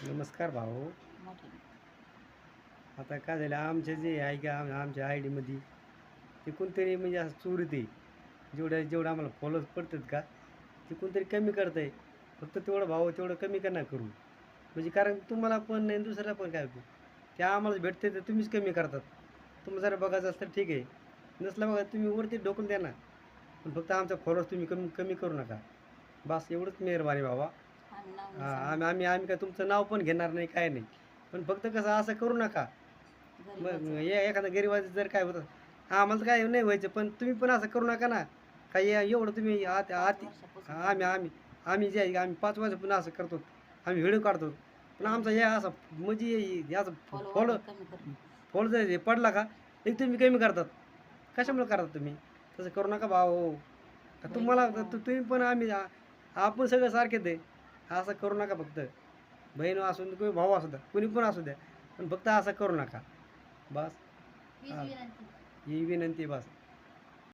नमस्कार भाऊ. मोठी. आता काय झालं आमचे जे आहे का आमच्या आय डीमध्ये ते कोणतरी म्हणजे असं चोरी ते जेवढं आम्हाला फॉलोअर्स पडतात का ते कोणतरी कमी करत आहे. फक्त तेवढं भाऊ तेवढं कमी का ना करू म्हणजे कारण तुम्हाला पण नाही दुसऱ्याला पण काय होतं ते आम्हाला भेटते तर तुम्हीच कमी करतात. तुम्हाला जरा बघायचं असतं तर ठीक आहे. नसलं बघा तुम्ही वरती ढोकून द्या ना. पण फक्त आमचा फॉलोअर्स तुम्ही कमी कमी करू नका. बस एवढंच मेहरबानी बाबा. आणि नाव नाही हां, सांगणार. आम्ही काय तुमचं नाव पण घेणार नाही, काय नाही. पण फक्त कसं असं करू नका. मग गरीबाचं. एखादा गरीबाचं जर काय होतं आम्हाला तर काय नाही व्हायचं, पण तुम्ही पण असं करू नका ना. काही एवढं तुम्ही आत 5 आती वर्षापासून आम्ही चाललंय. आम्ही आम्ही जे आहे आम्ही 5 वाजेपर्यंत असं करतो. आम्ही व्हिडिओ काढतो. पण तरी आमचा हे असं म्हणजे याचं फॉलो फॉलो वाढवून कमी कर. फॉलो जर हे पडला का एक तुम्ही कमी करतात. कशामुळे करता तुम्ही? तसं करू नका भाऊ. तुम्हाला बहिणींनो, तुम्ही पण आम्ही आपण सगळं सारखेच आहे. असं करू नका फक्त. बहीण असू दे किंवा भाऊ असू द्या कोणी पण असू द्या पण फक्त असं करू नका बस. हीच हां, विनंती. ही विनंती बस.